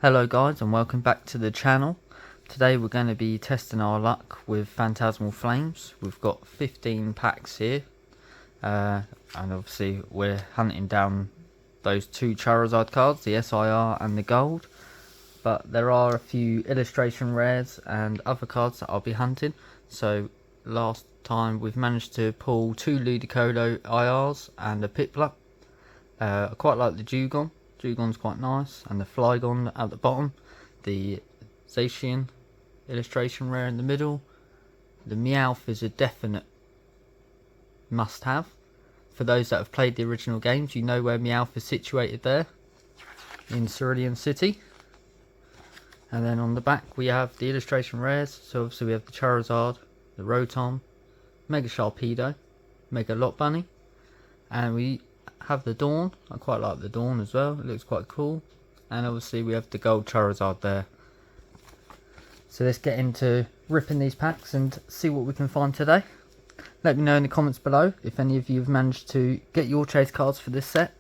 Hello guys and welcome back to the channel. Today we're going to be testing our luck with Phantasmal Flames. We've got 15 packs here and obviously we're hunting down those two Charizard cards, the SIR and the Gold. But there are a few illustration rares and other cards that I'll be hunting. So last time we've managed to pull two Ludicolo IRs and a Piplup. I quite like the Dewgong. Dewgong's quite nice, and the Flygon at the bottom, the Zacian illustration rare in the middle. The Meowth is a definite must have. For those that have played the original games, you know where Meowth is situated there, in Cerulean City. And then on the back we have the illustration rares, so obviously we have the Charizard, the Rotom, Mega Sharpedo, Mega Lot Bunny, and we have the Dawn. I quite like the Dawn as well, it looks quite cool. And obviously we have the Gold Charizard there. So let's get into ripping these packs and see what we can find today. Let me know in the comments below if any of you have managed to get your chase cards for this set,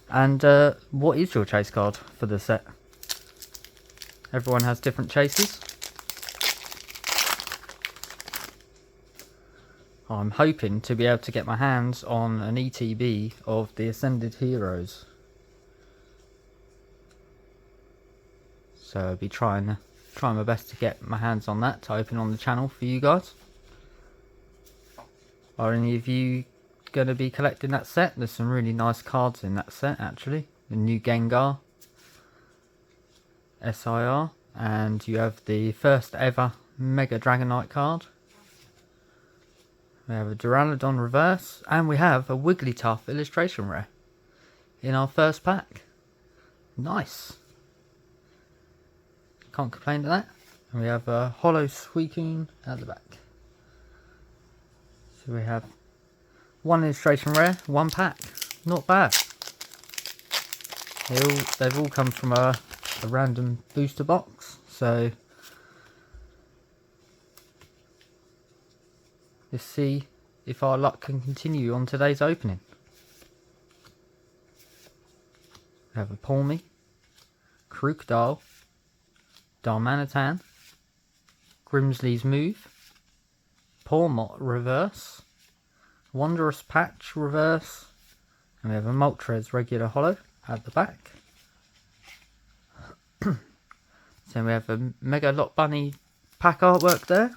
and what is your chase card for the set. Everyone has different chases. I'm hoping to be able to get my hands on an ETB of the Ascended Heroes. So I'll be trying my best to get my hands on that to open on the channel for you guys. Are any of you going to be collecting that set? There's some really nice cards in that set actually. The new Gengar SIR, and you have the first ever Mega Dragonite card. We have a Duraludon reverse, and we have a Wigglytuff illustration rare in our first pack. Nice. Can't complain to that. And we have a Holo Suicune at the back. So we have one illustration rare, one pack. Not bad. They've all come from a random booster box. So let's see if our luck can continue on today's opening. We have a Palmy, Krookodile, Darmanitan, Grimsley's Move, Pawmot reverse, Wondrous Patch reverse, and we have a Moltres regular holo at the back. So we have a Mega Lot Bunny pack artwork there.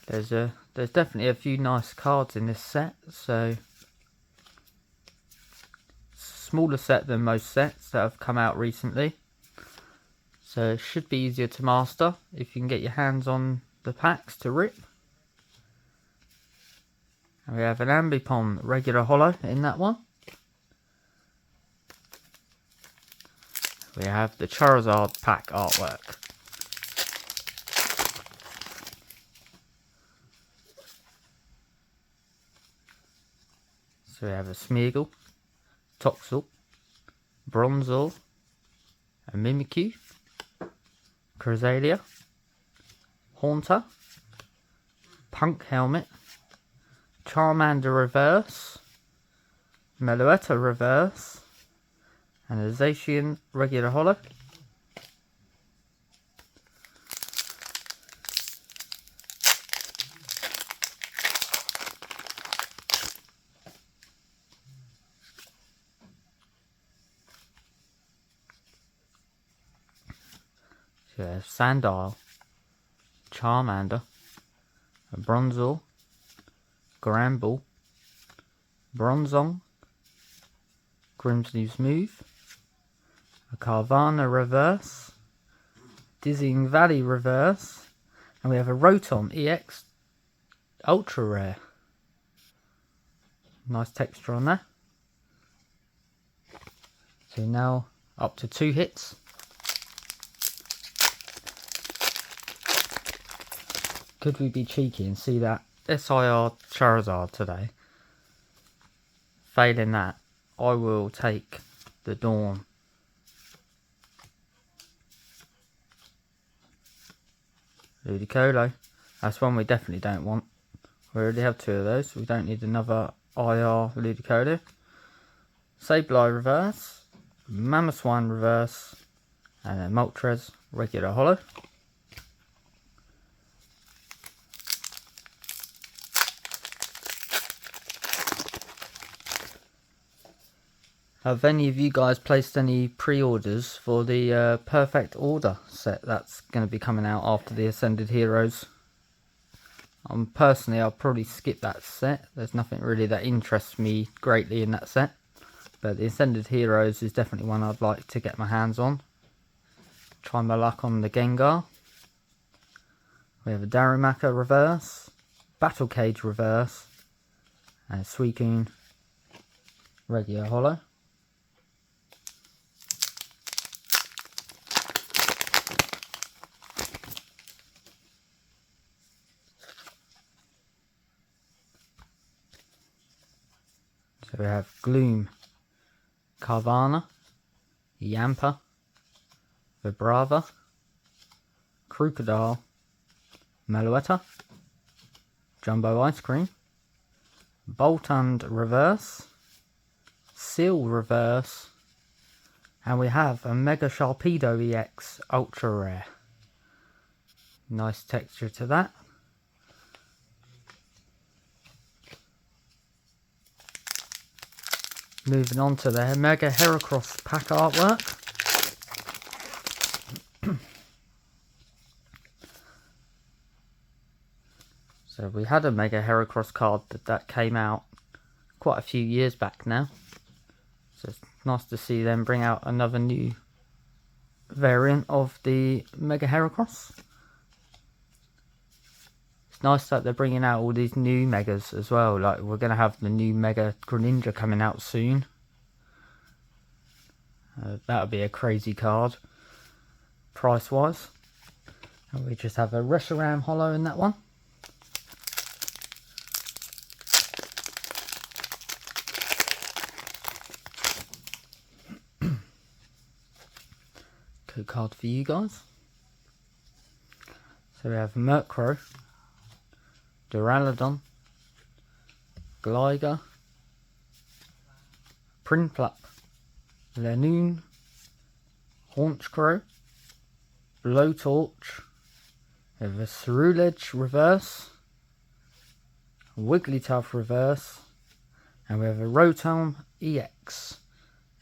There's definitely a few nice cards in this set, so smaller set than most sets that have come out recently, so it should be easier to master if you can get your hands on the packs to rip. And we have an Ambipom regular holo in that one. We have the Charizard pack artwork. So we have a Smeargle, Toxel, Bronzor, a Mimikyu, Cresselia, Haunter, Punk Helmet, Charmander reverse, Meloetta reverse, and a Zacian regular holo. So we have Sandile, Charmander, a Bronzor, Gramble, Bronzong, Grimsley's Move, a Carvana reverse, Dizzying Valley reverse, and we have a Rotom EX ultra rare. Nice texture on that. So now up to 2 hits. Could we be cheeky and see that SIR Charizard today? Failing that, I will take the Dawn. Ludicolo. That's one we definitely don't want. We already have 2 of those. We don't need another IR Ludicolo. Sableye reverse. Mamoswine reverse. And then Moltres regular holo. Have any of you guys placed any pre-orders for the Perfect Order set that's going to be coming out after the Ascended Heroes? Personally, I'll probably skip that set. There's nothing really that interests me greatly in that set. But the Ascended Heroes is definitely one I'd like to get my hands on. Try my luck on the Gengar. We have a Darumaka reverse, Battle Cage reverse, and a Suicune regular holo. So we have Gloom, Carvana, Yampa, Vibrava, Crocodile, Meloetta, Jumbo Ice Cream, Boltund reverse, Seal reverse, and we have a Mega Sharpedo EX ultra rare. Nice texture to that. Moving on to the Mega Heracross pack artwork. So we had a Mega Heracross card that came out quite a few years back now. So it's nice to see them bring out another new variant of the Mega Heracross. It's nice that they're bringing out all these new Megas as well. Like, we're going to have the new Mega Greninja coming out soon. That would be a crazy card, price-wise. And we just have a Reshiram holo in that one. Good card for you guys. So we have Murkrow, Duraludon, Gligar, Prinplup, Lanoon, Haunchcrow, Blowtorch, we have a Ceruledge reverse, Wigglytuff reverse, and we have a Rotom EX.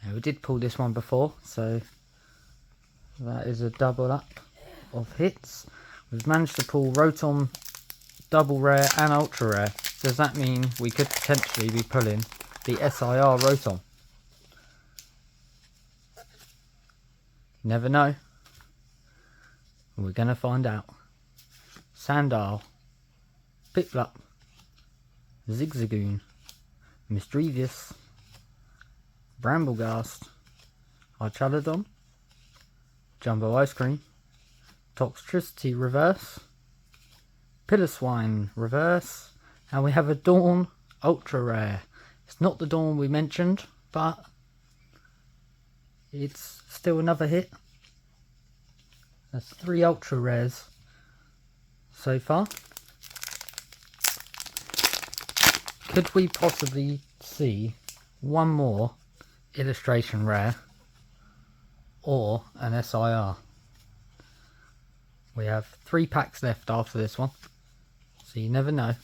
Now, we did pull this one before, so that is a double up of hits. We've managed to pull Rotom double rare and ultra rare. Does that mean we could potentially be pulling the SIR Rotom? Never know. We're going to find out. Sandile, Piplup, Zigzagoon, Misdreavus, Brambleghast, Archaludon, Jumbo Ice Cream, Toxtricity reverse, Piloswine reverse, and we have a Dawn ultra rare. It's not the Dawn we mentioned, but it's still another hit. That's 3 ultra rares so far. Could we possibly see one more illustration rare or an SIR? We have 3 packs left after this one, so you never know.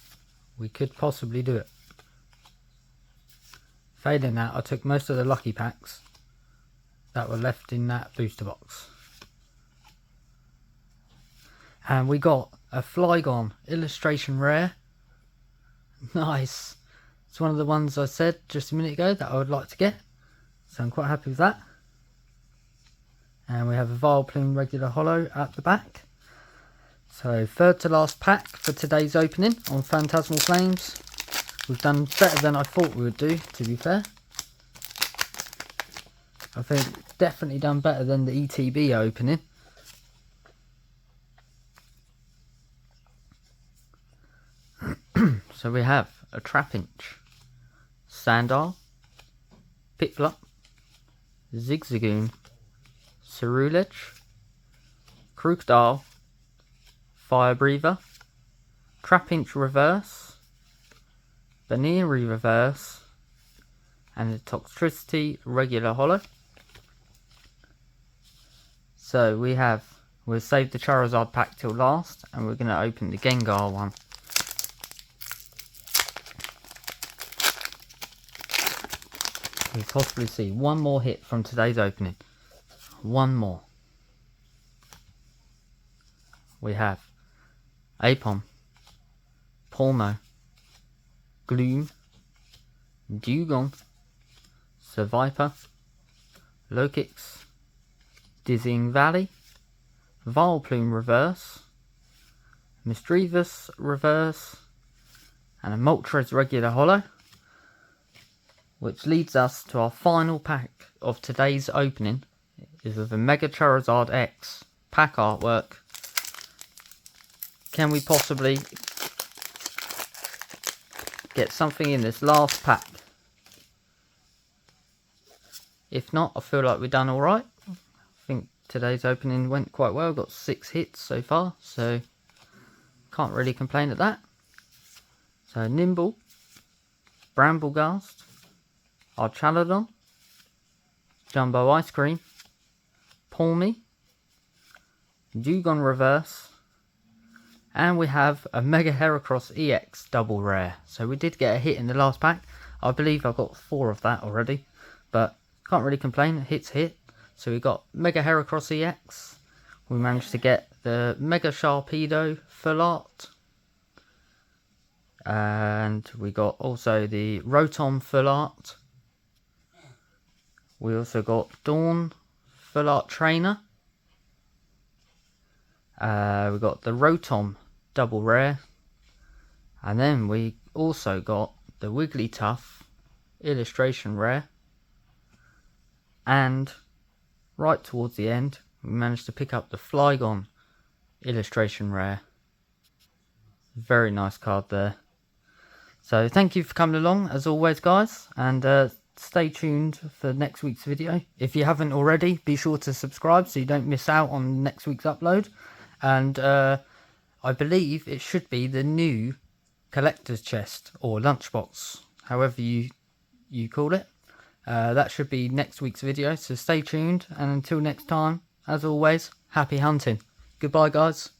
We could possibly do it. Failing that, I took most of the lucky packs that were left in that booster box. And we got a Flygon illustration rare. Nice. It's one of the ones I said just a minute ago that I would like to get, so I'm quite happy with that. And we have a Vileplume regular holo at the back. So, third to last pack for today's opening on Phantasmal Flames. We've done better than I thought we would do, to be fair. I think definitely done better than the ETB opening. So we have a Trapinch, Sandile, Piplup, Zigzagoon, Ceruledge, Crocodile, Fire Breather, Trapinch Reverse, Baneri Reverse, and the Toxtricity Regular Holo. So we'll save the Charizard pack till last, and we're going to open the Gengar one. We'll possibly see one more hit from today's opening. One more. We have Aipom, Pawmo, Gloom, Dewgong, Seviper, Lokix, Dizzying Valley, Vileplume Reverse, Misdreavus Reverse, and a Moltres Regular Holo, which leads us to our final pack of today's opening, is with a Mega Charizard X pack artwork. Can we possibly get something in this last pack? If not, I feel like we've done alright. I think today's opening went quite well. Got 6 hits so far, so can't really complain at that. So Nimble, Brambleghast, Archaludon, Jumbo Ice Cream, Pawmi, Dewgong Reverse, and we have a Mega Heracross EX double rare. So we did get a hit in the last pack. I believe I got 4 of that already, but can't really complain. A hit's hit. So we got Mega Heracross EX. We managed to get the Mega Sharpedo Full Art. And we got also the Rotom Full Art. We also got Dawn Full Art Trainer. We got the Rotom double rare. And then we also got the Wigglytuff illustration rare. And right towards the end, we managed to pick up the Flygon illustration rare. Very nice card there. So thank you for coming along as always, guys, and stay tuned for next week's video. If you haven't already, be sure to subscribe so you don't miss out on next week's upload. And I believe it should be the new collector's chest or lunchbox, however you call it. That should be next week's video, so stay tuned, and until next time, as always, happy hunting. Goodbye, guys.